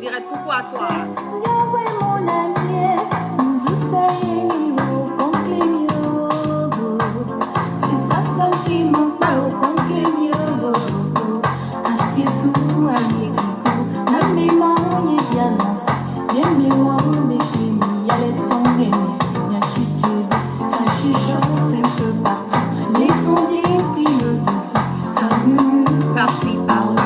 direct. Coucou à toi. Par-ci, par-là.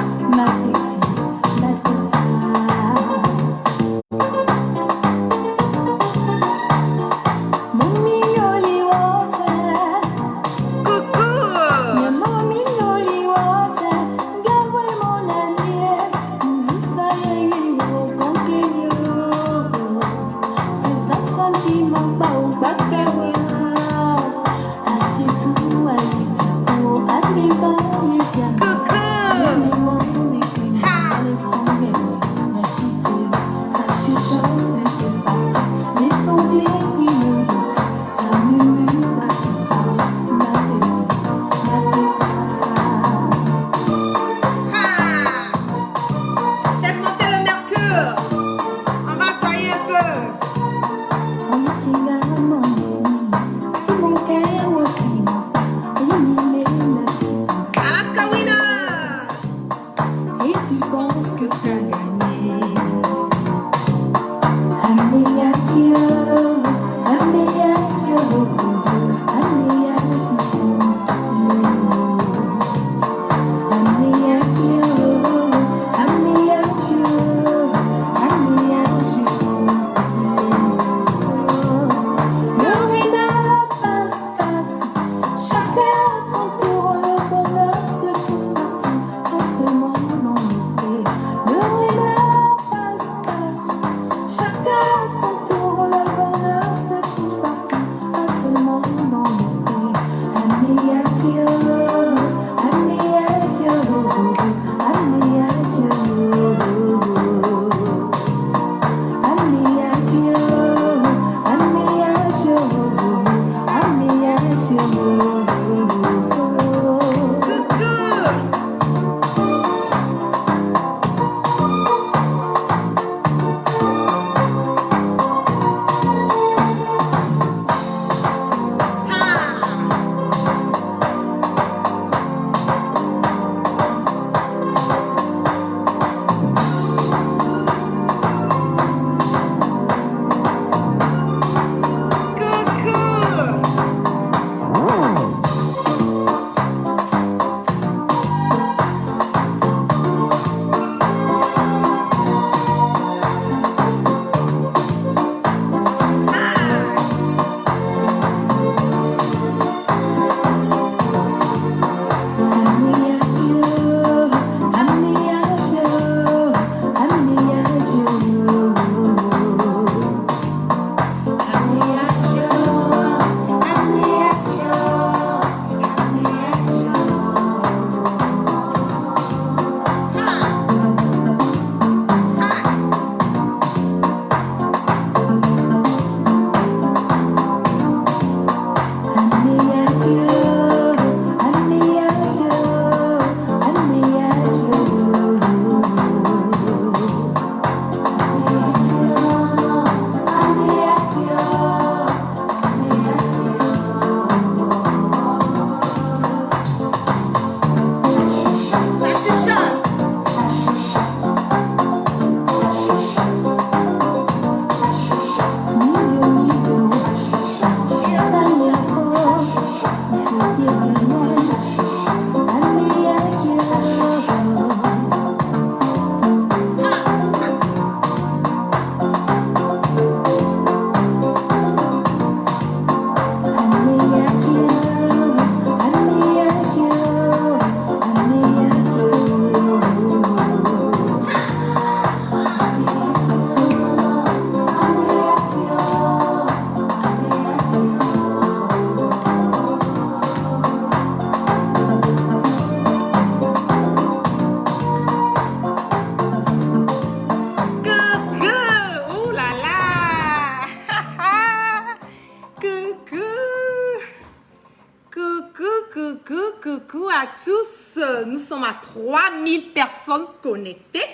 Coucou à tous, nous sommes à 3000 personnes connectées.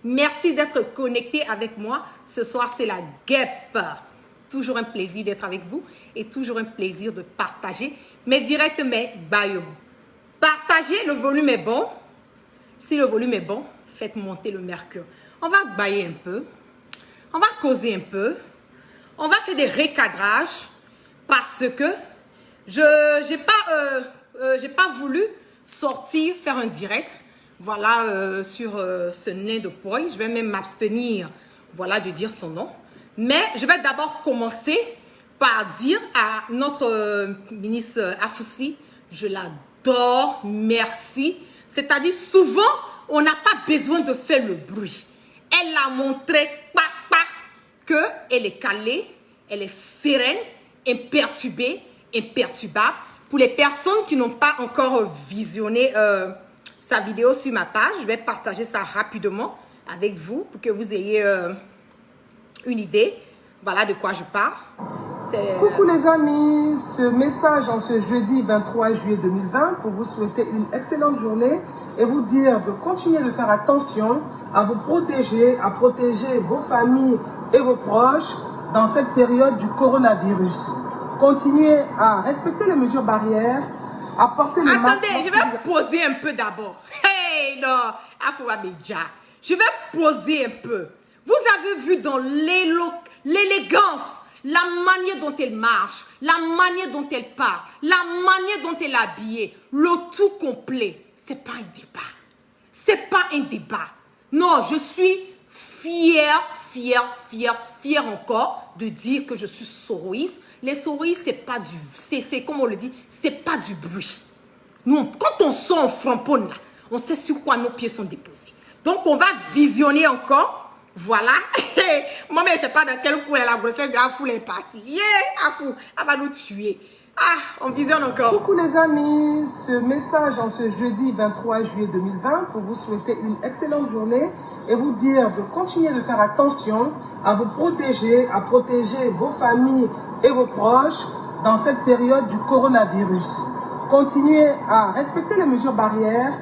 Merci d'être connecté avec moi. Ce soir, c'est la guêpe. Toujours un plaisir d'être avec vous et toujours un plaisir de partager mes directs, mes bails. Partagez, le volume est bon. Si le volume est bon, faites monter le mercure. On va bailler un peu. On va causer un peu. On va faire des recadrages parce que je n'ai pas voulu sortir, faire un direct. Voilà, sur ce nain de poil. Je vais même m'abstenir, voilà, de dire son nom. Mais je vais d'abord commencer par dire à notre ministre Afoussi, je l'adore, merci. C'est-à-dire, souvent, on n'a pas besoin de faire le bruit. Elle a montré, qu'elle est calée, elle est sereine, imperturbée, imperturbable. Pour les personnes qui n'ont pas encore visionné sa vidéo sur ma page, je vais partager ça rapidement avec vous pour que vous ayez une idée, voilà de quoi je parle. Coucou les amis, ce message en ce jeudi 23 juillet 2020 pour vous souhaiter une excellente journée et vous dire de continuer de faire attention à vous protéger, à protéger vos familles et vos proches dans cette période du coronavirus. Continuez à respecter les mesures barrières, à porter le masque. Attendez, je vais poser un peu d'abord. Hey, non, Afouabidja. Je vais poser un peu. Vous avez vu dans l'élégance, la manière dont elle marche, la manière dont elle parle, la manière dont elle est habillée, le tout complet. C'est pas un débat. C'est pas un débat. Non, je suis fière encore de dire que je suis soroïste. Les soroïstes, c'est pas du... C'est comme on le dit, c'est pas du bruit. Non, quand on sort en framponne, là, on sait sur quoi nos pieds sont déposés. Donc, on va visionner encore. Voilà. Moi, mais c'est pas dans quel coin la grossesse de Afou est partie. Yeah, Afou, elle va nous tuer. Ah, on visionne encore. Coucou les amis, ce message en ce jeudi 23 juillet 2020 pour vous souhaiter une excellente journée et vous dire de continuer de faire attention à vous protéger, à protéger vos familles et vos proches dans cette période du coronavirus. Continuez à respecter les mesures barrières,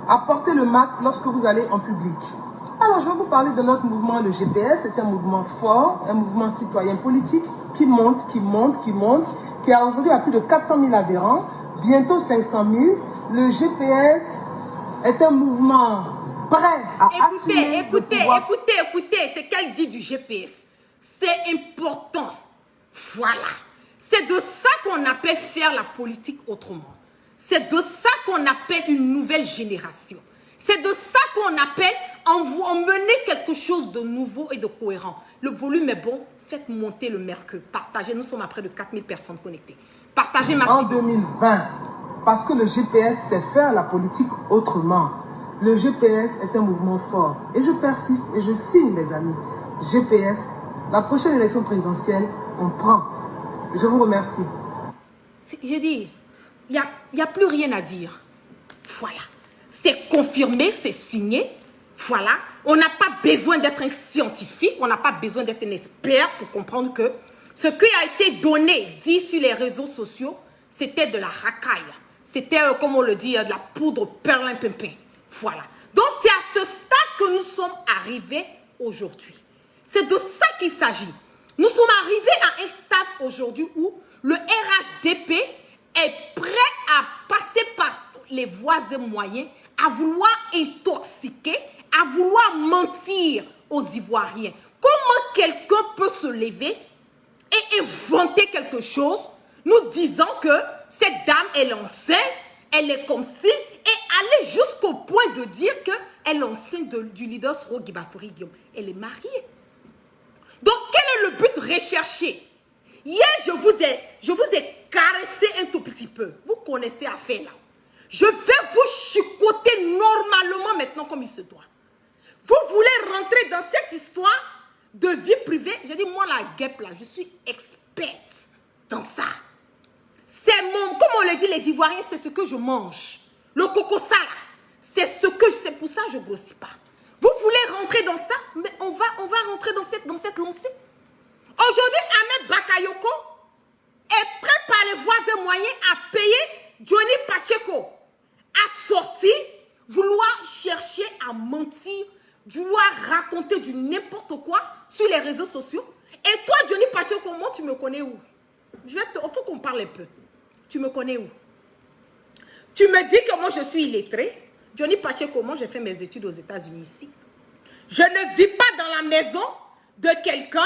à porter le masque lorsque vous allez en public. Alors, je vais vous parler de notre mouvement, le GPS. C'est un mouvement fort, un mouvement citoyen politique qui monte, qui a aujourd'hui à plus de 400 000 adhérents, bientôt 500 000. Le GPS est un mouvement prêt à assumer Écoutez, c'est qu'elle dit du GPS. C'est important. Voilà. C'est de ça qu'on appelle faire la politique autrement. C'est de ça qu'on appelle une nouvelle génération. C'est de ça qu'on appelle emmener quelque chose de nouveau et de cohérent. Le volume est bon, faites monter le mercure. Partagez, nous sommes à près de 4000 personnes connectées. Partagez ma... En 2020, parce que le GPS sait faire la politique autrement. Le GPS est un mouvement fort. Et je persiste et je signe, les amis. GPS, la prochaine élection présidentielle, on prend. Je vous remercie. Je dis, il n'y a plus rien à dire. Voilà. C'est confirmé, c'est signé. Voilà. On n'a pas besoin d'être un scientifique, on n'a pas besoin d'être un expert pour comprendre que ce qui a été donné, dit sur les réseaux sociaux, c'était de la racaille. C'était, comme on le dit, de la poudre perlimpinpin. Voilà. Donc, c'est à ce stade que nous sommes arrivés aujourd'hui. C'est de ça qu'il s'agit. Nous sommes arrivés à un stade aujourd'hui où le RHDP est prêt à passer par les voies et moyens, à vouloir intoxiquer, à vouloir mentir aux Ivoiriens. Comment quelqu'un peut se lever et inventer quelque chose, nous disant que cette dame, elle est enceinte, elle est comme si, et aller jusqu'au point de dire qu'elle est enceinte du leader Soro Guibafori Guillaume. Elle est mariée. Donc, quel est le but recherché? Hier, je vous ai caressé un tout petit peu. Vous connaissez affaire là. Je vais vous chicoter normalement maintenant comme il se doit. Vous voulez rentrer dans cette histoire de vie privée? J'ai dit, moi, la guêpe là, je suis experte dans ça. C'est mon, comme on le dit les Ivoiriens, c'est ce que je mange. Le coco ça là, c'est pour ça que je ne grossis pas. Vous voulez rentrer dans ça? Mais on va rentrer dans cette lancée. Aujourd'hui, Ahmed Bakayoko est prêt par les voies et moyens à payer Johnny Pacheco à sortir, vouloir chercher à mentir vouloir raconter du n'importe quoi sur les réseaux sociaux. Et toi, Johnny Pacheco, moi, tu me connais où? Il faut qu'on parle un peu. Tu me connais où? Tu me dis que moi, je suis illettré. Johnny Pacheco, moi, j'ai fait mes études aux États-Unis ici. Je ne vis pas dans la maison de quelqu'un.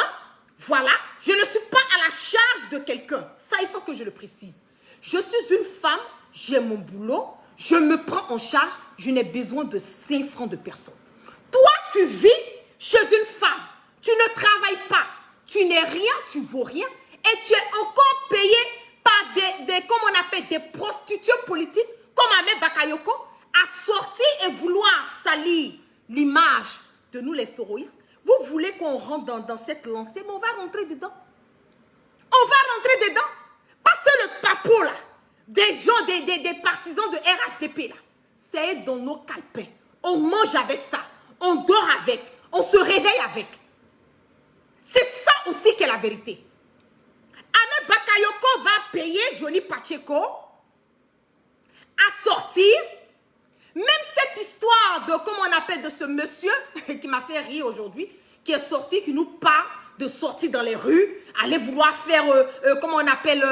Voilà. Je ne suis pas à la charge de quelqu'un. Ça, il faut que je le précise. Je suis une femme. J'ai mon boulot. Je me prends en charge. Je n'ai besoin de 5 francs de personne. Toi, tu vis chez une femme. Tu ne travailles pas. Tu n'es rien. Tu vaux rien. Et tu es encore payé par comme on appelle, des prostituées politiques, comme Ahmed Bakayoko, à sortir et vouloir salir l'image de nous les soroïstes. Vous voulez qu'on rentre dans cette lancée, mais on va rentrer dedans. On va rentrer dedans. Parce que le papo, là, des gens, des partisans de RHDP, là, c'est dans nos calepins. On mange avec ça. On dort avec. On se réveille avec. C'est ça aussi qui est la vérité. Ahmed Bakayoko va payer Johnny Pacheco à sortir. Même cette histoire de, comment on appelle, de ce monsieur qui m'a fait rire aujourd'hui, qui est sorti, qui nous parle de sortir dans les rues, aller vouloir faire, comment on appelle,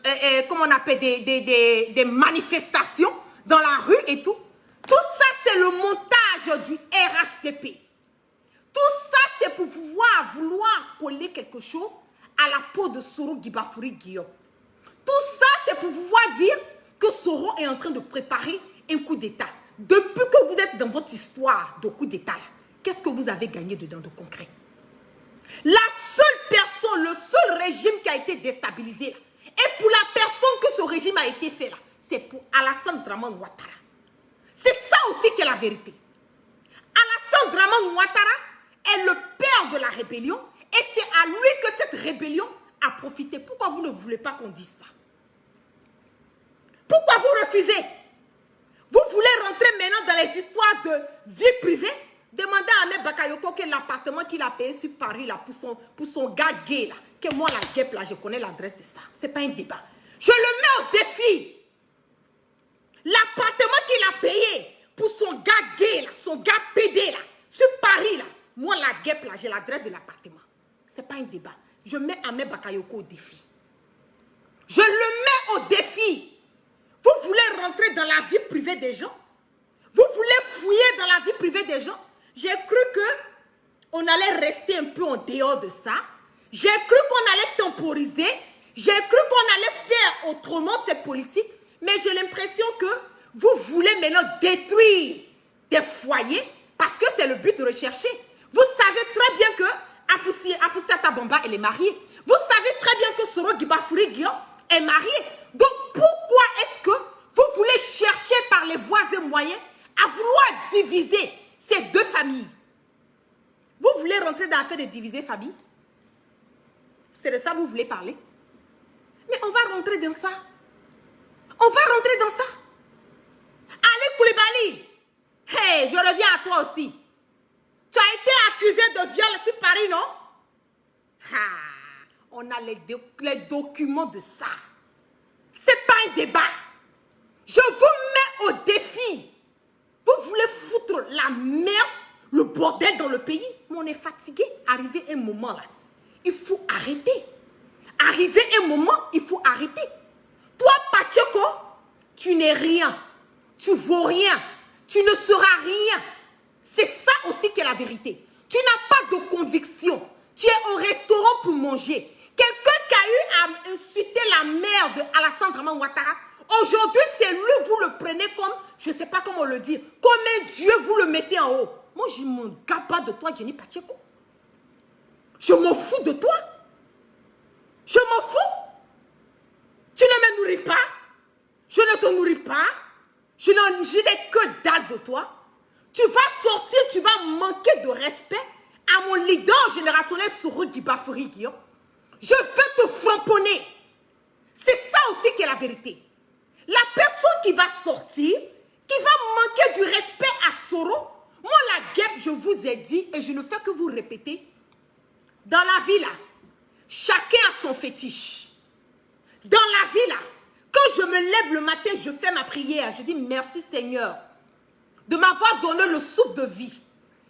des manifestations dans la rue et tout. Tout ça, c'est le montage du RHDP. Tout ça, c'est pour vouloir coller quelque chose à la peau de Soro Guibafouri Guillaume. Tout ça, c'est pour pouvoir dire que Soro est en train de préparer un coup d'État. Depuis que vous êtes dans votre histoire de coup d'État, qu'est-ce que vous avez gagné dedans de concret? La seule personne, le seul régime qui a été déstabilisé là, et pour la personne que ce régime a été fait là, c'est pour Alassane Dramane Ouattara. C'est ça aussi qui est la vérité. Alassane Dramane Ouattara est le père de la rébellion et c'est à lui que cette rébellion a profité. Pourquoi vous ne voulez pas qu'on dise ça? Pourquoi vous refusez? Vous voulez rentrer maintenant dans les histoires de vie privée? Demandez à Ahmed Bakayoko que l'appartement qu'il a payé sur Paris là, pour son gars gay là, que moi la guêpe là, je connais l'adresse de ça. C'est pas un débat. Je le mets au défi. L'appartement qu'il a payé pour son gars gay là, son gars pédé là, sur Paris là, moi la guêpe là, j'ai l'adresse de l'appartement. C'est pas un débat. Je mets Ahmed Bakayoko au défi. Je le mets au défi. Vous voulez rentrer dans la vie privée des gens? Vous voulez fouiller dans la vie privée des gens? J'ai cru qu'on allait rester un peu en dehors de ça. J'ai cru qu'on allait temporiser. J'ai cru qu'on allait faire autrement cette politique. Mais j'ai l'impression que vous voulez maintenant détruire des foyers parce que c'est le but de rechercher. Vous savez très bien que Afoussata Bamba, elle est mariée. Vous savez très bien que Soro Guibafouri Guillaume est marié. Donc pourquoi est-ce que vous voulez chercher par les voies et moyens à vouloir diviser ces deux familles? Vous voulez rentrer dans l'affaire de diviser famille? C'est de ça que vous voulez parler? Mais on va rentrer dans ça. On va rentrer dans ça. Ali Koulibaly, hey, je reviens à toi aussi. Tu as été accusé de viol sur Paris, non? Ah, on a les documents de ça. C'est pas un débat. Je vous mets au défi. Vous voulez foutre la merde, le bordel dans le pays? Mais on est fatigué. Arrivé un moment là, il faut arrêter. Arrivé un moment, il faut arrêter. Toi, Pacheco, tu n'es rien. Tu vaux rien. Tu ne seras rien. C'est ça aussi qui est la vérité. Tu n'as pas de conviction. Tu es au restaurant pour manger. Quelqu'un qui a eu à insulter la mère de Alassane Dramane Ouattara, aujourd'hui, c'est lui, vous le prenez comme, je ne sais pas comment le dire, comme un dieu, vous le mettez en haut. Moi, je ne m'en gâte pas de toi, Johnny Pacheco. Je m'en fous de toi. Je m'en fous. Tu ne me nourris pas. Je ne te nourris pas. Je n'ai que dalle de toi. Tu vas sortir, tu vas manquer de respect à mon leader générationnel Soro Guibafouri Guillaume. Je vais te frapponner. C'est ça aussi qui est la vérité. La personne qui va sortir, qui va manquer du respect à Soro, moi la guêpe, je vous ai dit, et je ne fais que vous répéter, dans la vie là, chacun a son fétiche. Dans la vie là, quand je me lève le matin, je fais ma prière, je dis merci Seigneur de m'avoir donné le souffle de vie.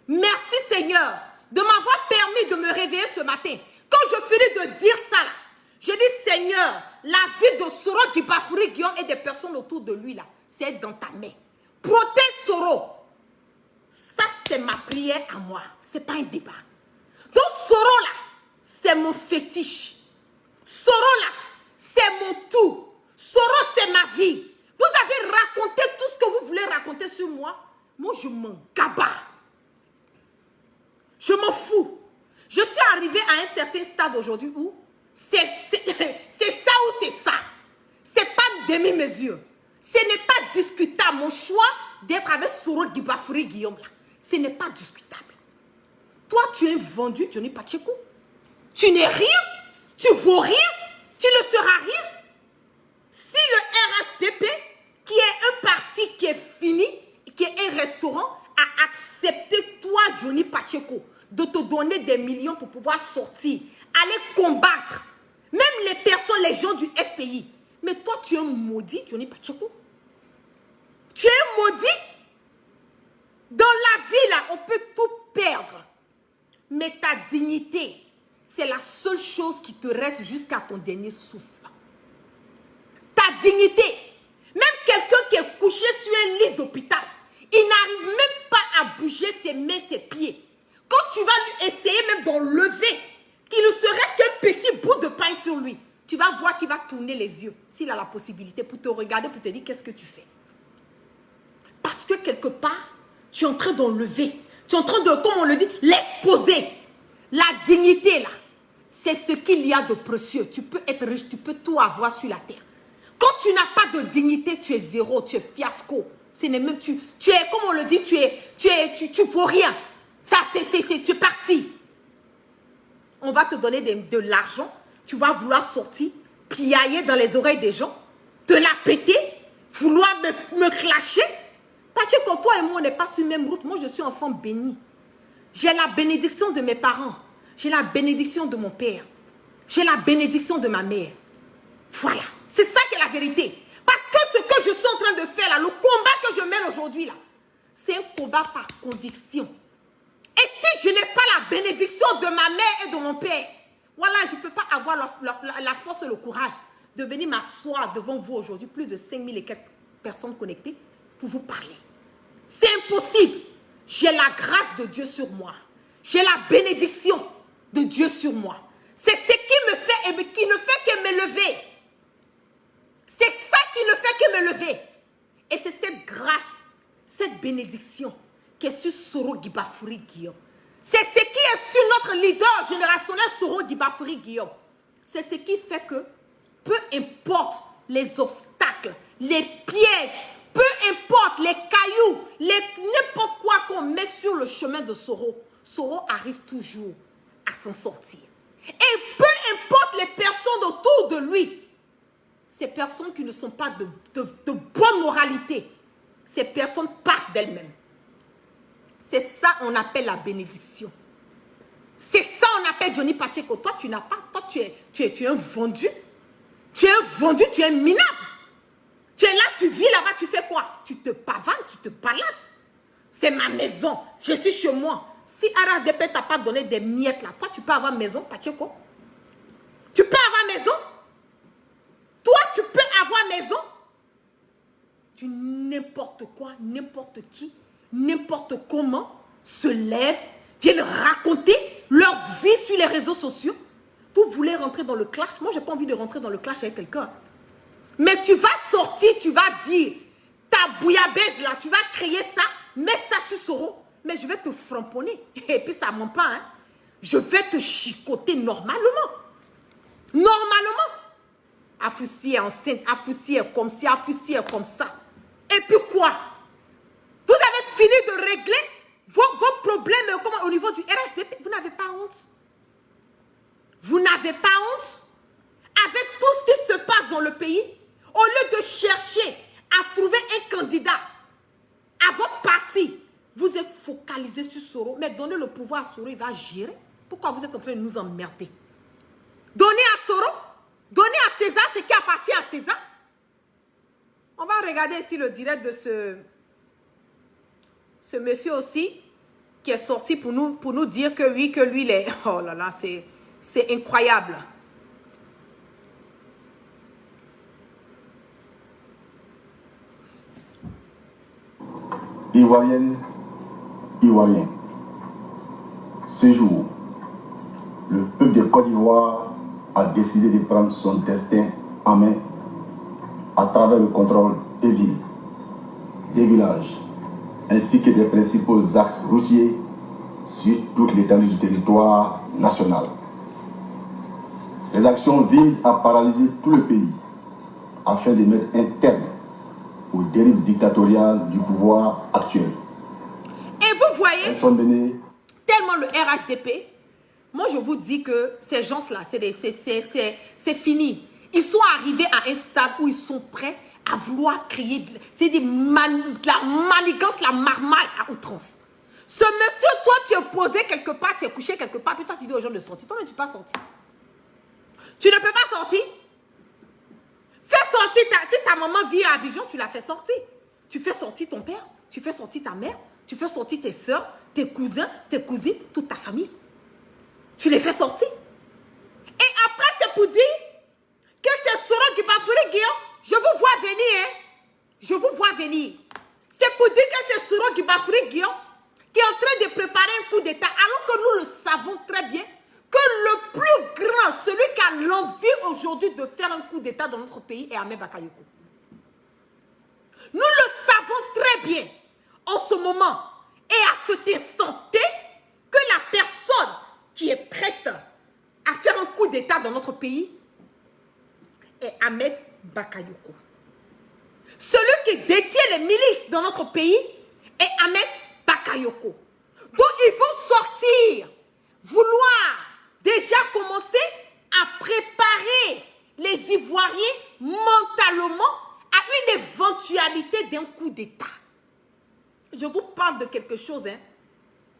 Merci Seigneur de m'avoir permis de me réveiller ce matin. Quand je finis de dire ça là, je dis Seigneur, la vie de Soro Guibafouri Guillaume et des personnes autour de lui là, c'est dans ta main. Protège Soro. Ça c'est ma prière à moi. C'est pas un débat. Donc Soro là, c'est mon fétiche. Soro là, c'est mon tout. Soro c'est ma vie. Vous avez raconté tout ce que vous voulez raconter sur moi. Moi je m'en gabarre. Je m'en fous. Je suis arrivée à un certain stade aujourd'hui où c'est ça ou c'est ça. C'est pas demi-mesure. Ce n'est pas discutable. Mon choix d'être avec Soro Guibafouri Guillaume là, ce n'est pas discutable. Toi, tu es vendu, Johnny Pacheco. Tu n'es rien. Tu vaux rien. Tu ne seras rien. Si le RHDP, qui est un parti qui est fini, qui est un restaurant, a accepté toi, Johnny Pacheco, de te donner des millions pour pouvoir sortir, aller combattre, même les personnes, les gens du FPI. Mais toi, tu es un maudit, Johnny Pacheco. Tu es un maudit. Dans la vie, là, on peut tout perdre. Mais ta dignité, c'est la seule chose qui te reste jusqu'à ton dernier souffle. Ta dignité. Même quelqu'un qui est couché sur un lit d'hôpital, il n'arrive même pas à bouger ses mains, ses pieds. Quand tu vas lui essayer même d'enlever, qu'il ne serait-ce qu'un petit bout de pain sur lui, tu vas voir qu'il va tourner les yeux, s'il a la possibilité, pour te regarder, pour te dire qu'est-ce que tu fais. Parce que quelque part, tu es en train d'enlever, tu es en train de, comme on le dit, l'exposer. La dignité là, c'est ce qu'il y a de précieux. Tu peux être riche, tu peux tout avoir sur la terre. Quand tu n'as pas de dignité, tu es zéro, tu es fiasco. Ce n'est même, tu es, comme on le dit, tu vaux rien. Ça, tu es parti. On va te donner de l'argent, tu vas vouloir sortir, piailler dans les oreilles des gens, te la péter, vouloir me clasher. Parce que toi et moi, on n'est pas sur la même route. Moi, je suis enfant béni. J'ai la bénédiction de mes parents. J'ai la bénédiction de mon père. J'ai la bénédiction de ma mère. Voilà. C'est ça qui est la vérité. Parce que ce que je suis en train de faire là, le combat que je mène aujourd'hui là, c'est un combat par conviction. Et si je n'ai pas la bénédiction de ma mère et de mon père, voilà, je ne peux pas avoir la force et le courage de venir m'asseoir devant vous aujourd'hui, plus de 5000 et quelques personnes connectées, pour vous parler. C'est impossible. J'ai la grâce de Dieu sur moi. J'ai la bénédiction de Dieu sur moi. C'est ce qui me fait et qui ne fait que me lever. C'est ça qui ne fait que me lever. Et c'est cette grâce, cette bénédiction qui est sur Soro Guibafouri Guillaume. C'est ce qui est sur notre leader générationnel Soro Guibafouri Guillaume. C'est ce qui fait que, peu importe les obstacles, les pièges, peu importe les cailloux, n'importe quoi qu'on met sur le chemin de Soro, Soro arrive toujours à s'en sortir. Et peu importe les personnes autour de lui, ces personnes qui ne sont pas de bonne moralité, ces personnes partent d'elles-mêmes. C'est ça qu'on appelle la bénédiction. C'est ça qu'on appelle Johnny Pacheco. Toi, tu n'as pas. Toi, tu es un vendu. Tu es un vendu, tu es minable. Tu es là, tu vis là-bas, tu fais quoi? Tu te pavanes, tu te balades. C'est ma maison. Je suis chez moi. Si RHDP t'a pas donné des miettes là, toi, tu peux avoir maison, Pacheco. Tu peux avoir maison. Toi, tu peux avoir maison. Tu n'importe quoi, n'importe qui, n'importe comment se lèvent, viennent raconter leur vie sur les réseaux sociaux. Vous voulez rentrer dans le clash? Moi, je n'ai pas envie de rentrer dans le clash avec quelqu'un. Mais tu vas sortir, tu vas dire ta bouillabaisse là, tu vas créer ça, mettre ça sur Soro. Mais je vais te framponner. Et puis ça ne ment pas. Hein. Je vais te chicoter normalement. Normalement. Afoussi est enceinte, Afoussi est comme ci, Afoussi est comme ça. Et puis quoi? Vous avez fini de régler vos problèmes au niveau du RHDP. Vous n'avez pas honte. Vous n'avez pas honte. Avec tout ce qui se passe dans le pays, au lieu de chercher à trouver un candidat à votre parti, vous êtes focalisé sur Soro. Mais donnez le pouvoir à Soro, il va gérer. Pourquoi vous êtes en train de nous emmerder? Donnez à Soro, donnez à César ce qui appartient à César. On va regarder ici le direct de ce monsieur aussi. qui est sorti pour nous dire que oui, que lui, il est... Oh là là, c'est incroyable. Ivoirienne, Ivoirien, ce jour, le peuple de Côte d'Ivoire a décidé de prendre son destin en main à travers le contrôle des villes, des villages, ainsi que des principaux axes routiers sur toute l'étendue du territoire national. Ces actions visent à paralyser tout le pays afin de mettre un terme aux dérives dictatoriales du pouvoir actuel. Et vous voyez, Elles sont menées... tellement le RHDP, moi je vous dis que ces gens-là, c'est fini. Ils sont arrivés à un stade où ils sont prêts à vouloir créer de la manigance, la marmaille à outrance. Ce monsieur, toi tu es posé quelque part, tu es couché quelque part, puis toi tu dis aux gens de sortir. Toi, mais tu ne peux pas sortir. Tu ne peux pas sortir. Fais sortir, si ta maman vit à Abidjan, tu la fais sortir. Tu fais sortir ton père, tu fais sortir ta mère, tu fais sortir tes soeurs, tes cousins, tes cousines, toute ta famille. Tu les fais sortir. Et après, c'est pour dire que c'est Soro Guibafuri Guillaume, je vous vois venir. Hein? Je vous vois venir. C'est pour dire que c'est Soro Guibafuri Guillaume qui est en train de préparer un coup d'État, alors que nous le savons très bien que le plus grand, celui qui a l'envie aujourd'hui de faire un coup d'État dans notre pays est Ahmed Bakayoko. Nous le savons très bien en ce moment et à cet instant T que la personne qui est prête à faire un coup d'État dans notre pays est Ahmed Bakayoko. Celui qui détient les milices dans notre pays est Ahmed Bakayoko. Donc ils vont sortir, vouloir déjà commencer à préparer les Ivoiriens mentalement à une éventualité d'un coup d'État. Je vous parle de quelque chose, hein.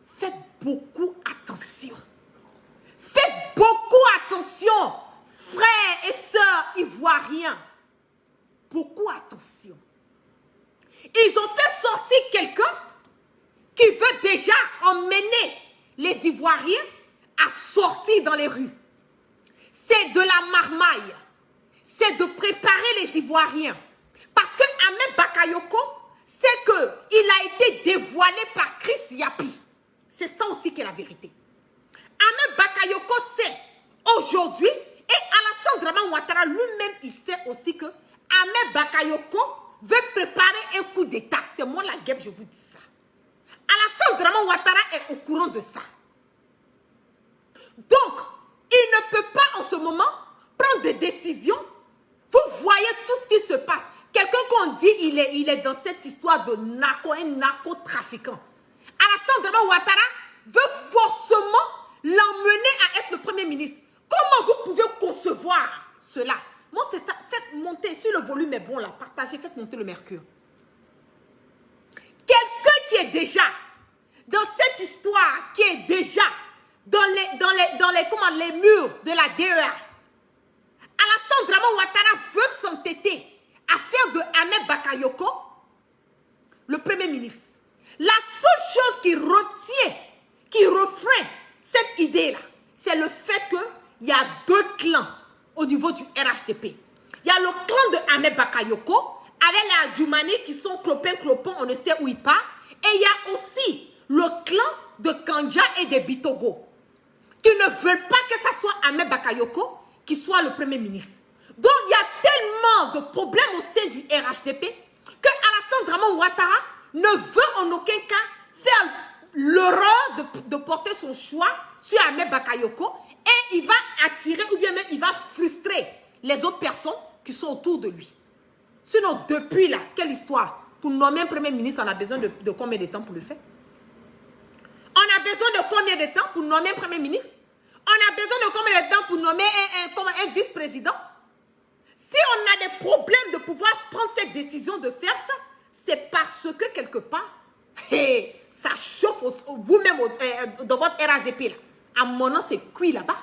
Faites beaucoup attention. Faites beaucoup attention, frères et sœurs ivoiriens. Beaucoup attention. Ils ont fait sortir quelqu'un qui veut déjà emmener les Ivoiriens à sortir dans les rues. C'est de la marmaille. C'est de préparer les Ivoiriens. Parce que Ahmed Bakayoko, c'est qu'il a été dévoilé par Chris Yapi. C'est ça aussi qui est la vérité. Ahmed Bakayoko sait aujourd'hui, et Alassane Draman Ouattara lui-même, il sait aussi que Ahmed Bakayoko veut préparer un coup d'État. C'est moi la guêpe, je vous dis ça. Alassane Draman Ouattara est au courant de ça. Donc, il ne peut pas en ce moment prendre des décisions. Vous voyez tout ce qui se passe. Quelqu'un qu'on dit, il est dans cette histoire de un narcotrafiquant. Alassane Draman Ouattara veut forcément l'emmener à être le Premier ministre. Comment vous pouvez concevoir cela? Moi, c'est ça. Faites monter, si le volume est bon là, partagez, faites monter le mercure. Quelqu'un qui est déjà dans cette histoire, qui est déjà dans les murs de la DEA, Alassane Draman Ouattara veut s'entêter à faire de Ahmed Bakayoko le Premier ministre. La seule chose qui retient, qui refraine cette idée-là, c'est le fait qu'il y a deux clans au niveau du RHDP. Il y a le clan de Ahmed Bakayoko, avec les Adjoumani qui sont clopin-clopin, on ne sait où ils partent. Et il y a aussi le clan de Kandja et de Bitogo, qui ne veulent pas que ce soit Ahmed Bakayoko qui soit le Premier ministre. Donc il y a tellement de problèmes au sein du RHDP que Alassane Draman Ouattara ne veut en aucun cas faire l'erreur de porter son choix sur Ahmed Bakayoko et il va attirer ou bien même il va frustrer les autres personnes qui sont autour de lui. Sinon, depuis là, quelle histoire? Pour nommer un Premier ministre, on a besoin de combien de temps pour le faire? On a besoin de combien de temps pour nommer un Premier ministre? On a besoin de combien de temps pour nommer un vice-président? Si on a des problèmes de pouvoir prendre cette décision de faire ça, c'est parce que quelque part, ça chauffe vous-même dans votre RHDP là. À mon nom, c'est cuit là-bas.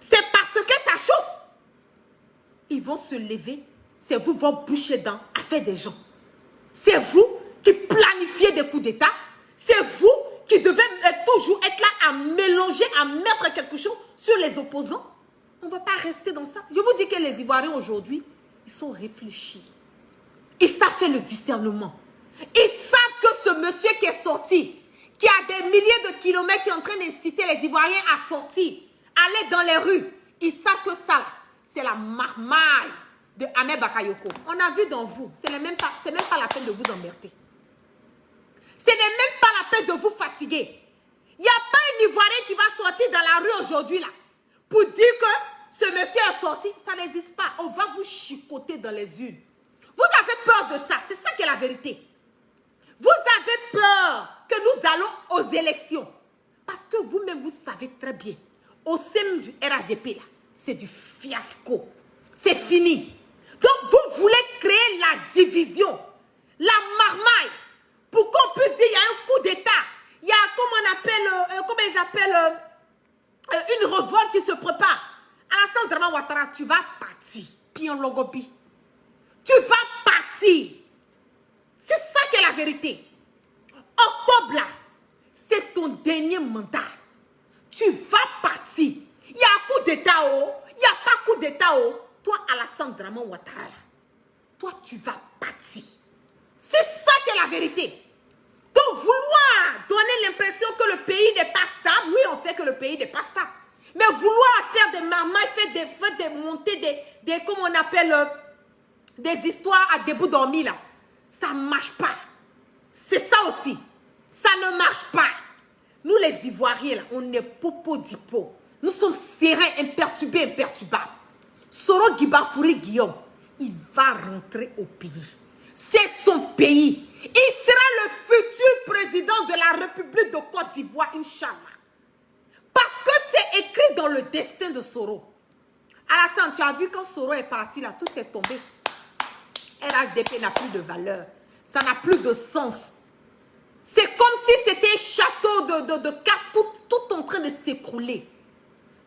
C'est parce que ça chauffe. Ils vont se lever. C'est vous, vos boucher dents à faire des gens. C'est vous qui planifiez des coups d'État. C'est vous qui devait toujours être là à mélanger, à mettre quelque chose sur les opposants. On ne va pas rester dans ça. Je vous dis que les Ivoiriens aujourd'hui, ils sont réfléchis. Ils savent faire le discernement. Ils savent que ce monsieur qui est sorti, qui a des milliers de kilomètres, qui est en train d'inciter les Ivoiriens à sortir, aller dans les rues, ils savent que ça, c'est la marmaille de Ahmed Bakayoko. On a vu dans vous, ce n'est même pas la peine de vous emmerder. Ce n'est même pas la peine de vous fatiguer. Il n'y a pas un Ivoirien qui va sortir dans la rue aujourd'hui là pour dire que ce monsieur est sorti. Ça n'existe pas. On va vous chicoter dans les urnes. Vous avez peur de ça. C'est ça qui est la vérité. Vous avez peur que nous allons aux élections. Parce que vous-même, vous savez très bien. Au sein du RHDP, là, c'est du fiasco. C'est fini. Donc, vous voulez créer la division, la marmaille, pour qu'on puisse dire qu'il y a un coup d'État. Il y a, comment ils appellent, une révolte qui se prépare. Alassane Dramane Ouattara, tu vas partir. Pion Logobi. Tu vas partir. C'est ça qui est la vérité. Octobre là, c'est ton dernier mandat. Tu vas partir. Il y a un coup d'État, oh. Il n'y a pas coup d'État, oh. Toi, Alassane Dramane Ouattara, toi, tu vas partir. C'est ça qui est la vérité. Donc, vouloir donner l'impression que le pays n'est pas stable, oui, on sait que le pays n'est pas stable. Mais vouloir faire des marmailles, faire des montées, comment on appelle, des histoires à debout dormi, là, ça ne marche pas. C'est ça aussi. Ça ne marche pas. Nous, les Ivoiriens, là, on est popo dipo. Nous sommes sereins, imperturbés, imperturbables. Soro Guibafouri Guillaume, il va rentrer au pays. C'est son pays. Il sera le futur président de la République de Côte d'Ivoire, Inch'Allah. Parce que c'est écrit dans le destin de Soro. Alassane, tu as vu quand Soro est parti là, tout est tombé. RHDP n'a plus de valeur. Ça n'a plus de sens. C'est comme si c'était un château de cartes tout en train de s'écrouler.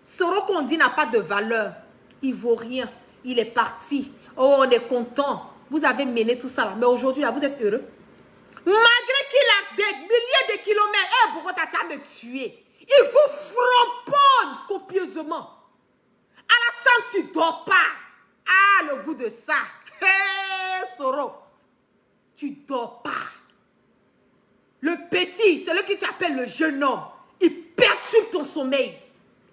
Soro qu'on dit n'a pas de valeur. Il vaut rien. Il est parti. Oh, on est content. Vous avez mené tout ça là. Mais aujourd'hui, là, vous êtes heureux. Malgré qu'il a des milliers de kilomètres. Eh, Bogota, tu as me tué. Il vous framponne copieusement. Alassane, tu dors pas. Ah, le goût de ça. Hé, Soro. Tu dors pas. Le petit, c'est le que tu appelles le jeune homme. Il perturbe ton sommeil.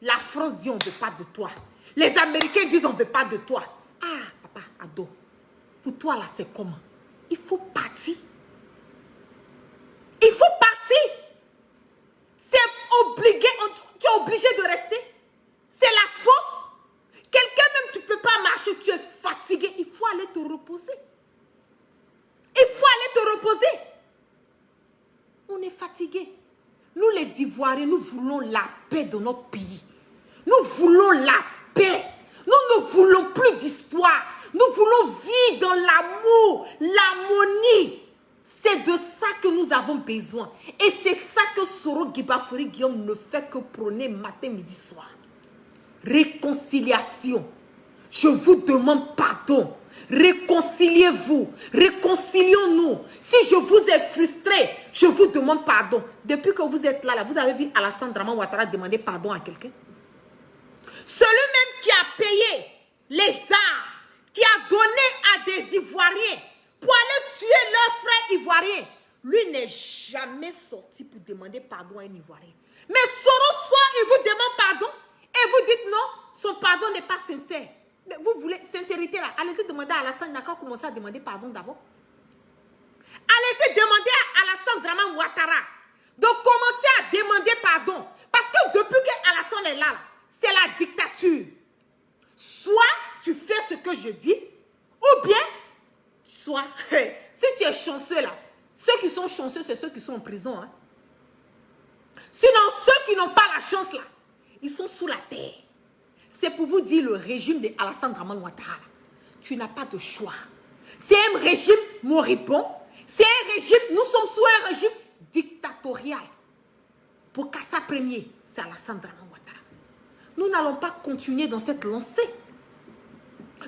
La France dit on ne veut pas de toi. Les Américains disent on ne veut pas de toi. Ah, papa, ado. Pour toi, là, c'est comment? Il faut partir. Il faut partir. C'est obligé. Tu es obligé de rester. C'est la force. Quelqu'un même, tu ne peux pas marcher. Tu es fatigué. Il faut aller te reposer. Il faut aller te reposer. On est fatigué. Nous, les Ivoiriens, nous voulons la paix de notre pays. Nous voulons la paix. Nous ne voulons plus d'histoire. Nous voulons vivre dans l'amour, l'harmonie. C'est de ça que nous avons besoin. Et c'est ça que Soro Guibafouri Guillaume ne fait que prôner matin, midi, soir. Réconciliation. Je vous demande pardon. Réconciliez-vous. Réconcilions-nous. Si je vous ai frustré, je vous demande pardon. Depuis que vous êtes là, vous avez vu Alassane Dramane Ouattara demander pardon à quelqu'un? Celui-même qui a payé les armes, qui a donné à des Ivoiriens pour aller tuer leurs frères Ivoiriens, lui n'est jamais sorti pour demander pardon à un Ivoirien. Mais Soro sort, il vous demande pardon et vous dites non, son pardon n'est pas sincère. Mais vous voulez sincérité là, allez-y demander à Alassane, d'accord, commencer à demander pardon d'abord. Allez-y demander à Alassane Dramane Ouattara de commencer à demander pardon. Parce que depuis que Alassane est là, c'est la dictature. Soit tu fais ce que je dis, ou bien, soit, si tu es chanceux là, ceux qui sont chanceux, c'est ceux qui sont en prison. Hein. Sinon, ceux qui n'ont pas la chance là, ils sont sous la terre. C'est pour vous dire le régime de Alassane Dramane Ouattara. Tu n'as pas de choix. C'est un régime moribond. C'est un régime, nous sommes sous un régime dictatorial. Pour Kassa Premier, c'est Alassane Dramane Ouattara. Nous n'allons pas continuer dans cette lancée.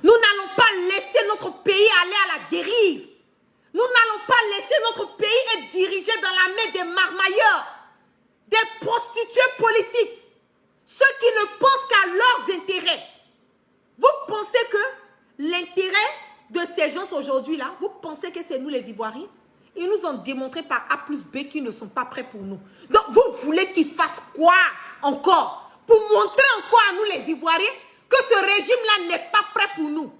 Nous n'allons pas laisser notre pays aller à la dérive. Nous n'allons pas laisser notre pays être dirigé dans la main des marmailleurs. des prostituées politiques, ceux qui ne pensent qu'à leurs intérêts. Vous pensez que l'intérêt de ces gens aujourd'hui-là, vous pensez que c'est nous les Ivoiriens? Ils nous ont démontré par A plus B qu'ils ne sont pas prêts pour nous. Donc vous voulez qu'ils fassent quoi encore? Pour montrer encore à nous les Ivoiriens que ce régime-là n'est pas prêt pour nous.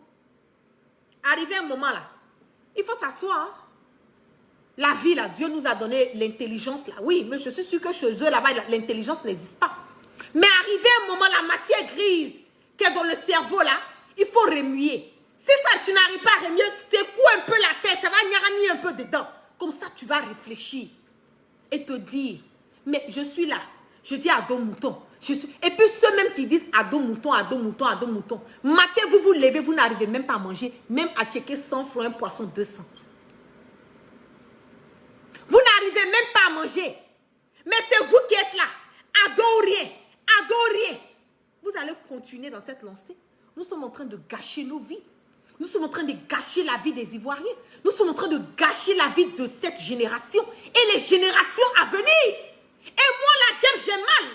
Arrivé un moment là, il faut s'asseoir. Hein? La vie là, Dieu nous a donné l'intelligence là. Oui, mais je suis sûre que chez eux là-bas, l'intelligence n'existe pas. Mais arrivé un moment, la matière grise qui est dans le cerveau là, il faut remuer. Si ça, tu n'arrives pas à remuer, secoue un peu la tête, ça va nyarami un peu dedans. Comme ça, tu vas réfléchir et te dire, mais je suis là. Je dis à dos mouton. Et puis ceux même qui disent à dos mouton, à dos mouton, à dos mouton. Matin, vous vous levez, vous n'arrivez même pas à manger, même à checker 100 francs, un poisson 200. Vous n'arrivez même pas à manger. Mais c'est vous qui êtes là. À dos rien, à dos rien. Vous allez continuer dans cette lancée. Nous sommes en train de gâcher nos vies. Nous sommes en train de gâcher la vie des Ivoiriens. Nous sommes en train de gâcher la vie de cette génération et les générations à venir. Et moi, la guerre, j'ai mal.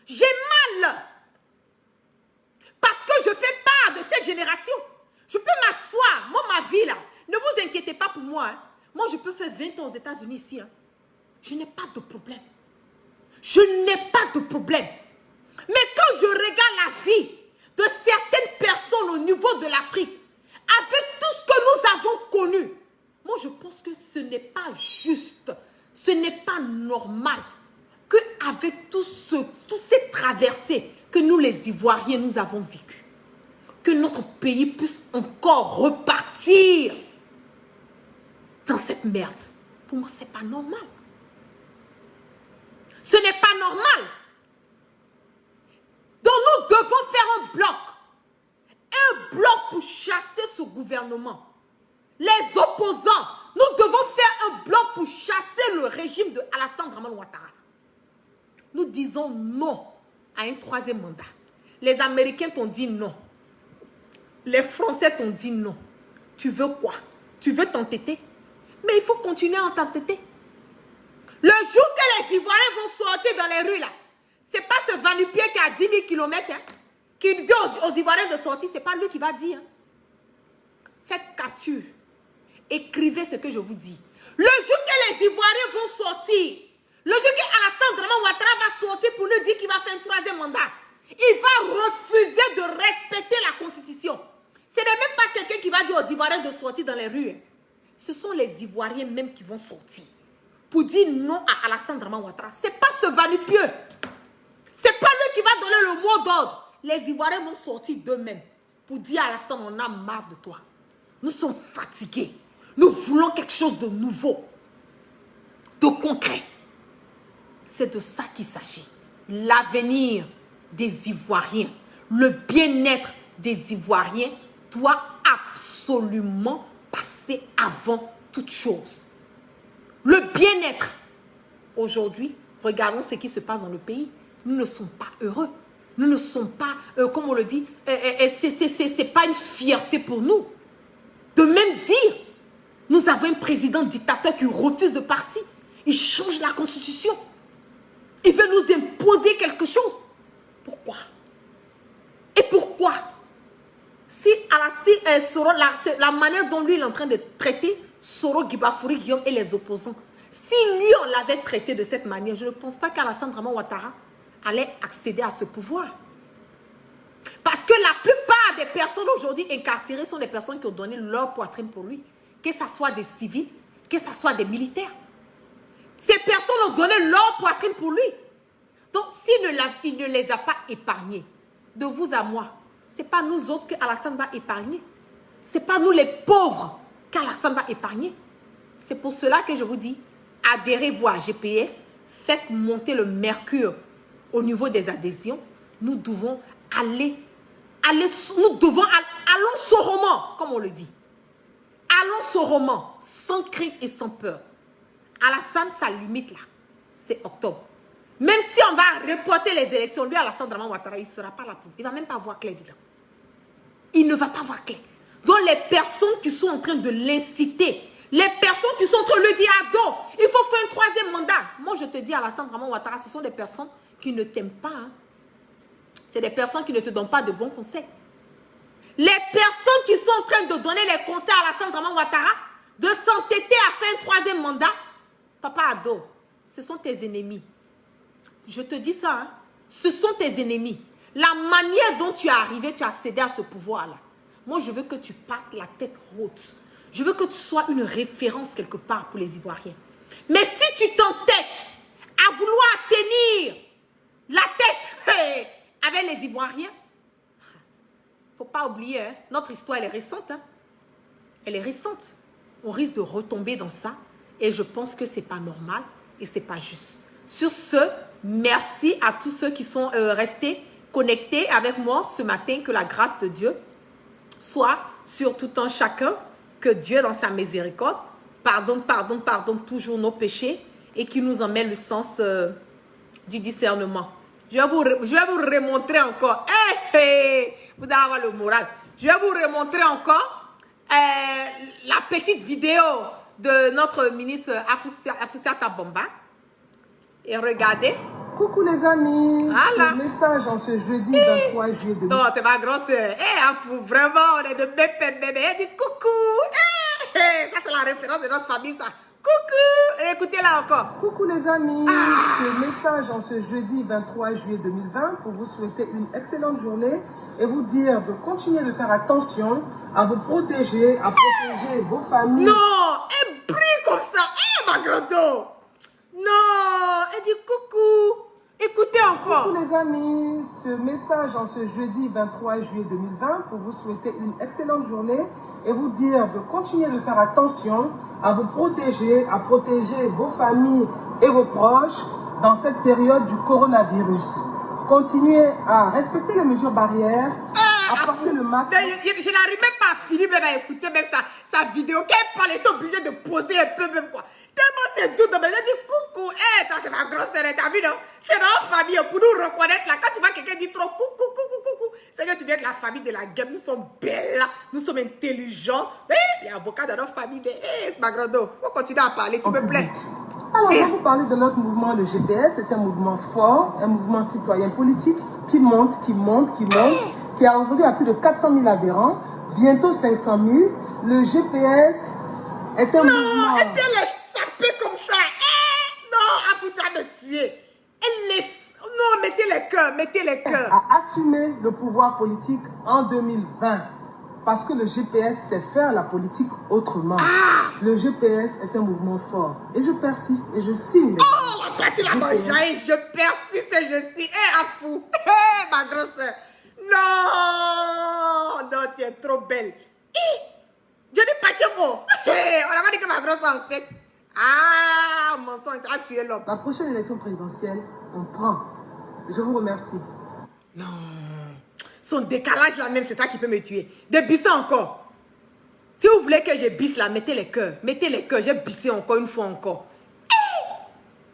J'ai mal. Parce que je fais part de cette génération. Je peux m'asseoir. Moi, ma vie, là, ne vous inquiétez pas pour moi. Hein. Moi, je peux faire 20 ans aux États-Unis ici. Hein. Je n'ai pas de problème. Je n'ai pas de problème. Mais quand je regarde la vie de certaines personnes au niveau de l'Afrique, avec tout ce que nous avons connu, moi je pense que ce n'est pas juste, ce n'est pas normal qu'avec toutes ces traversées que nous les Ivoiriens nous avons vécues, que notre pays puisse encore repartir dans cette merde. Pour moi, ce n'est pas normal. Ce n'est pas normal. Donc nous devons faire un bloc pour chasser ce gouvernement. Les opposants, nous devons faire un bloc pour chasser le régime de Alassane Dramane Ouattara. Nous disons non à un troisième mandat. Les Américains t'ont dit non. Les Français t'ont dit non. Tu veux quoi? Tu veux t'entêter? Mais il faut continuer à t'entêter. Le jour que les Ivoiriens vont sortir dans les rues là, c'est pas ce va-nu-pied qui a 10 000 km hein, qui dit aux Ivoiriens de sortir, c'est pas lui qui va dire. Hein. Faites capture. Écrivez ce que je vous dis. Le jour que les Ivoiriens vont sortir, le jour qu'Alassane Dramane Ouattara va sortir pour nous dire qu'il va faire un troisième mandat, il va refuser de respecter la Constitution. Ce n'est même pas quelqu'un qui va dire aux Ivoiriens de sortir dans les rues. Hein. Ce sont les Ivoiriens même qui vont sortir pour dire non à Alassane Dramane Ouattara. Ce n'est pas ce va-nu-pieux. Ce n'est pas lui qui va donner le mot d'ordre. Les Ivoiriens vont sortir d'eux-mêmes pour dire à Alassane, on a marre de toi. Nous sommes fatigués. Nous voulons quelque chose de nouveau, de concret. C'est de ça qu'il s'agit. L'avenir des Ivoiriens, le bien-être des Ivoiriens doit absolument passer avant toute chose. Le bien-être. Aujourd'hui, regardons ce qui se passe dans le pays. Nous ne sommes pas heureux. Nous ne sommes pas, comme on le dit, c'est pas une fierté pour nous. De même dire, nous avons un président dictateur qui refuse de partir. Il change la constitution. Il veut nous imposer quelque chose. Pourquoi? Et pourquoi? Si la manière dont lui il est en train de traiter Soro, Guibafouri, Guillaume et les opposants, si lui on l'avait traité de cette manière, je ne pense pas qu'Alassane Dramane Ouattara allait accéder à ce pouvoir. Parce que la plupart des personnes aujourd'hui incarcérées sont des personnes qui ont donné leur poitrine pour lui. Que ce soit des civils, que ce soit des militaires. Ces personnes ont donné leur poitrine pour lui. Donc, s'il ne les a pas épargnés, de vous à moi, ce n'est pas nous autres qu'Alassane va épargner. Ce n'est pas nous les pauvres qu'Alassane va épargner. C'est pour cela que je vous dis, adhérez-vous à GPS, faites monter le mercure au niveau des adhésions. Nous devons allons sorrement, comme on le dit. Allons sorrement, sans crainte et sans peur. Alassane, sa limite là, c'est octobre. Même si on va reporter les élections, lui, Alassane Dramane Ouattara, il ne sera pas là pour. Il ne va même pas voir clair dedans. Il ne va pas voir clair. Donc les personnes qui sont en train de l'inciter, Les personnes qui sont entre le diado, il faut faire un troisième mandat. Moi, je te dis, Alassane Draman Ouattara, ce sont des personnes qui ne t'aiment pas. Hein. C'est des personnes qui ne te donnent pas de bons conseils. Les personnes qui sont en train de donner les conseils à Alassane Draman Ouattara, de s'entêter à faire un troisième mandat, Papa Ado, ce sont tes ennemis. Je te dis ça, hein. Ce sont tes ennemis. La manière dont tu es arrivé, tu as accédé à ce pouvoir-là. Moi, je veux que tu partes la tête haute. Je veux que tu sois une référence quelque part pour les Ivoiriens. Mais si tu t'entêtes à vouloir tenir la tête avec les Ivoiriens, faut pas oublier, hein, notre histoire, elle est récente. Hein. Elle est récente. On risque de retomber dans ça. Et je pense que c'est pas normal et c'est pas juste. Sur ce, merci à tous ceux qui sont restés connectés avec moi ce matin. Que la grâce de Dieu soit sur tout un chacun. Que Dieu, dans sa miséricorde, pardonne toujours nos péchés et qu'il nous emmène le sens du discernement. Je vais vous remontrer encore. Vous allez avoir le moral. Je vais vous remontrer encore la petite vidéo de notre ministre Afoussata Bomba. Et regardez. Coucou les amis, voilà. Ce message en ce jeudi 23 juillet 2020. Non, c'est ma grosse-sœur. Afou, vraiment, on est de bébé. Elle dit coucou. Ça, c'est la référence de notre famille, ça. Coucou. Écoutez-la encore. Coucou les amis, ce message en ce jeudi 23 juillet 2020 pour vous souhaiter une excellente journée et vous dire de continuer de faire attention à vous protéger, à protéger vos familles. Non, elle brille comme ça. Ma grande. Non, elle dit coucou. Écoutez encore. Coucou les amis, ce message en ce jeudi 23 juillet 2020 pour vous souhaiter une excellente journée et vous dire de continuer de faire attention à vous protéger, à protéger vos familles et vos proches dans cette période du coronavirus. Continuez à respecter les mesures barrières, à porter le masque. Je n'arrive même pas à finir à écouter même sa vidéo. Qu'elle parle, ils sont obligés de poser un peu même quoi. Tellement c'est doux, mais elle dit coucou, ça c'est ma grosse sœur, t'as vu non? C'est notre famille, pour nous reconnaître là, quand tu vois quelqu'un dire trop coucou, c'est que tu viens de la famille de la guerre, nous sommes belles, nous sommes intelligents, les avocats de notre famille, ma grande, on continue à parler, tu me plais. Alors, on va vous parler de notre mouvement, le GPS, c'est un mouvement fort, un mouvement citoyen politique qui monte, qui a aujourd'hui à plus de 400 000 adhérents, bientôt 500 000. Le GPS est un mouvement... Et puis elle est sapée comme ça. Non, Afou, tu vas me tuer. Non, mettez les cœurs. A assumé le pouvoir politique en 2020. Parce que le GPS sait faire la politique autrement. Le GPS est un mouvement fort. Et je persiste et je signe. Oh, la partie la mangeaille, je persiste et je signe. Afou. Ma grosse soeur. Non, tu es trop belle. Johnny Pacheco. On a dit que ma grosse enceinte. Mon sang, tu as tué l'homme. La prochaine élection présidentielle, on prend. Je vous remercie. Non. Son décalage là même, c'est ça qui peut me tuer. De bisser encore. Si vous voulez que je bisse là, mettez les cœurs. Mettez les cœurs. J'ai bissé encore une fois encore.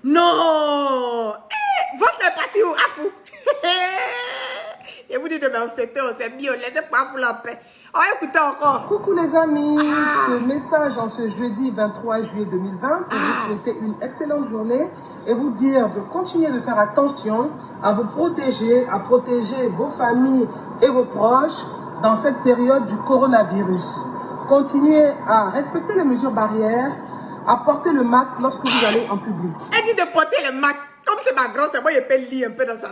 Non. Votre est parti où, Afou? Et vous dites de m'enceinter, on s'est mis, on laissez pas vous la paix. Oh, écoutez encore. Coucou les amis, ce message en ce jeudi 23 juillet 2020 pour vous souhaiter une excellente journée et vous dire de continuer de faire attention à vous protéger, à protéger vos familles et vos proches dans cette période du coronavirus. Continuez à respecter les mesures barrières, à porter le masque lorsque vous allez en public. Elle dit de porter le masque. Comme c'est ma grosse, moi je peux lire un peu dans sa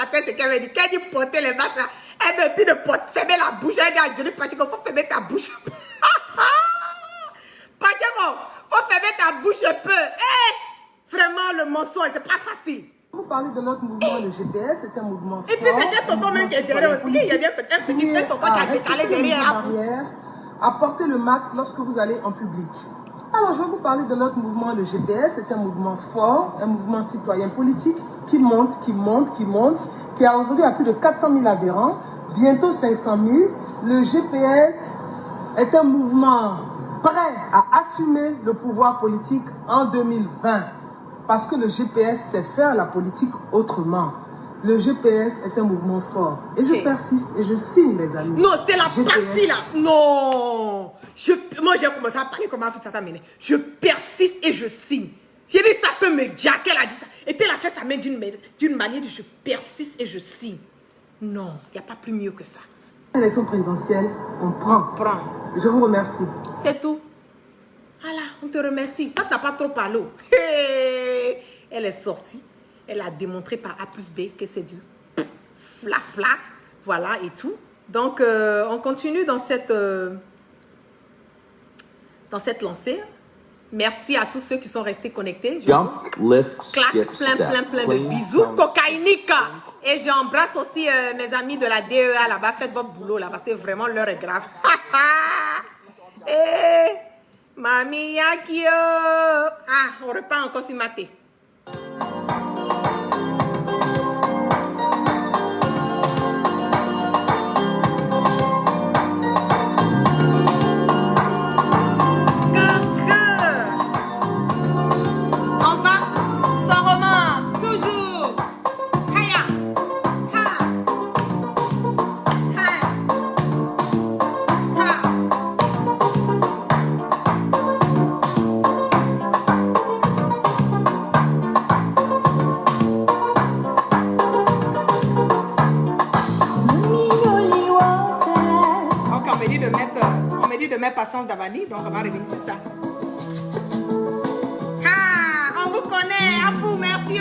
tête ce qu'elle me dit. Qu'elle dit porter le masque là. Elle me dit de fermer la bouche. Elle dit à Johnny Pacheco, il faut fermer ta bouche. Pacheco, il faut fermer ta bouche un peu. Vraiment le mensonge, c'est pas facile. Vous parlez de notre mouvement, le GPS, c'est un mouvement fort. Et puis c'était tonton même qui est derrière aussi. Il y avait un petit tonton qui a décalé derrière. À porter le masque lorsque vous allez en public. Alors, je vais vous parler de notre mouvement, le GPS. C'est un mouvement fort, un mouvement citoyen politique qui monte, qui a aujourd'hui à plus de 400 000 adhérents, bientôt 500 000. Le GPS est un mouvement prêt à assumer le pouvoir politique en 2020. Parce que le GPS sait faire la politique autrement. Le GPS est un mouvement fort. Et je persiste et je signe, mes amis. Non, c'est la partie là. Non. Moi, j'ai commencé à prier comment ça t'a mené. Je persiste et je signe. J'ai dit, ça peut me jacker, elle a dit ça. Et puis elle a fait sa main d'une manière de je persiste et je signe. Non, il n'y a pas plus mieux que ça. L'élection présidentielle, on prend. Prends. Je vous remercie. C'est tout. Voilà, on te remercie. Toi, tu n'as pas trop parlé. Elle est sortie. Elle a démontré par A plus B que c'est du fla. Voilà et tout. Donc, on continue dans cette lancée. Merci à tous ceux qui sont restés connectés. Jump, lift, claque, skip, plein step. de bisous. Cocaïnique. Et j'embrasse aussi mes amis de la DEA là-bas. Faites votre boulot là, parce que vraiment l'heure est grave. Mami Yakio. Ah, on repart encore sur maté. Passance d'Avani, donc on va revenir sur ça. Ah, on vous connaît, à vous, merci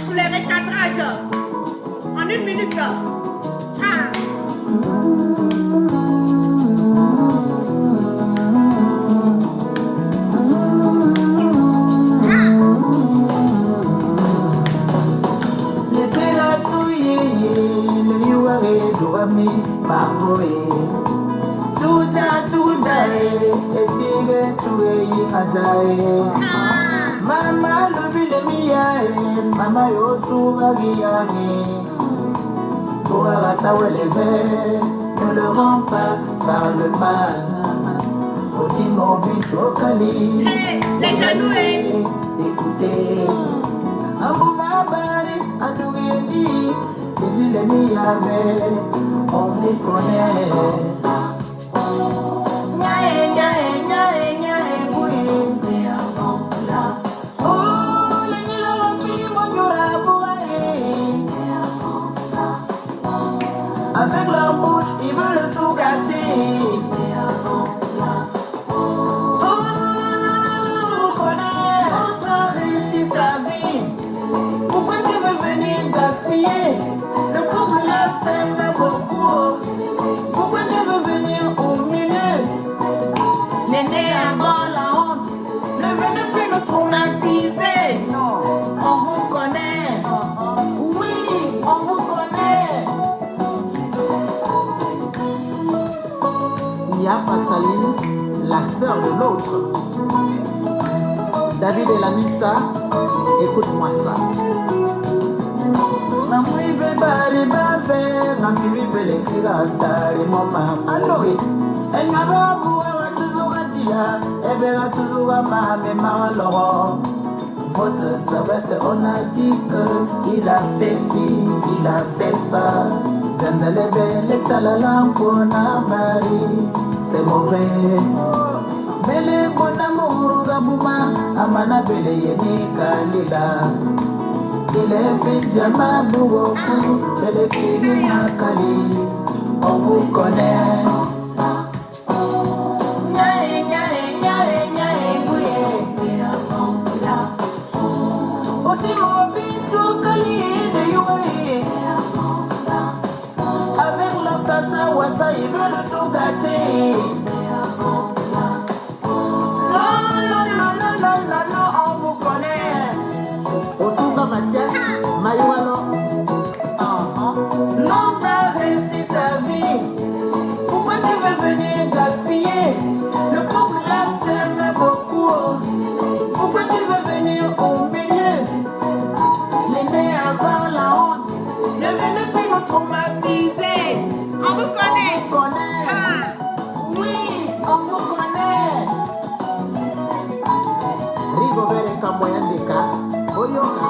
pour les recadrages. En 1 minute. Ah. Mama lobile mia mama yo souragi pour ça lever ne le rend pas par le mal petit mobile chocali les jaloux écoutez Ambouma bari adouyendi les îles mia on vous connaît. Avec leur bouche, ils veulent tout gâter. Oh, on connaît, on a réussi sa vie. Pourquoi tu veux venir gaspiller? Le couple là s'aime beaucoup. Pourquoi tu veux venir au milieu? L'aîné avant la honte. Ne venez plus nous traumatiser. On vous connaît. Oui, on vous connaît. Nia Pascaline, la sœur de l'autre. David et la Mitsa, écoute-moi ça. Mamouille bébé, bébé, mamouille bébé, les mamans. Alors, elle n'a pas toujours à dire, elle verra toujours à ma mémoire, Laurent. Votre traverse, on a dit qu'il a fait ci, il a fait ça. C'est mauvais. Bele bonamour gabouma, amana bele yemika lila. Il est pijama bouroku, bele kiri akali. On vous connaît. Aussi mon bitou kali de yoye. Avec leur sasa wasa, ils veulent tout gâter. Non, on vous connaît. Autour Mathias, Maïwalo. L'homme a réussi sa vie. Pourquoi tu veux venir gaspiller? Le couple là s'aime beaucoup. Pourquoi tu veux venir au milieu? L'aîné avant la honte. Ne venez plus nous traumatiser. On vous connaît. On vous connaît. Oui, on vous connaît. Rigobert et Kamboyandeka, Oyoka.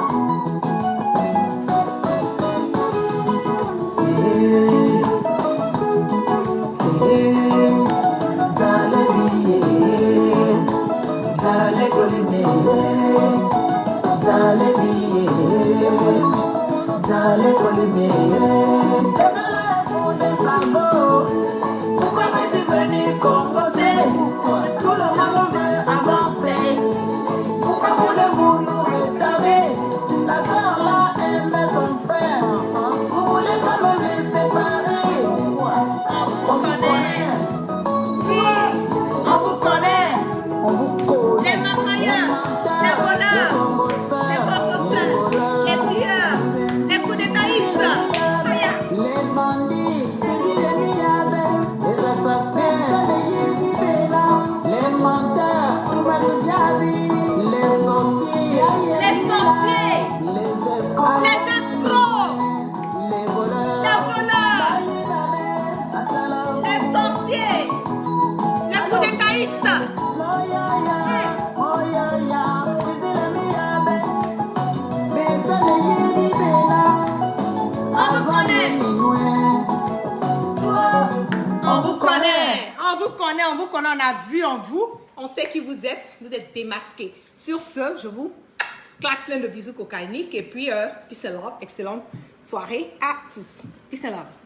bandits, les assassins, les menteurs, les sorciers, Les sorciers, les escrocs, les escrocs, les voleurs, les sorciers, les coups d'étaïstes. On vous connaît. On vous connaît, on a vu en vous, on sait qui vous êtes démasqués. Sur ce, je vous claque plein de bisous cocaïniques et puis peace and love, excellente soirée à tous. Peace and love.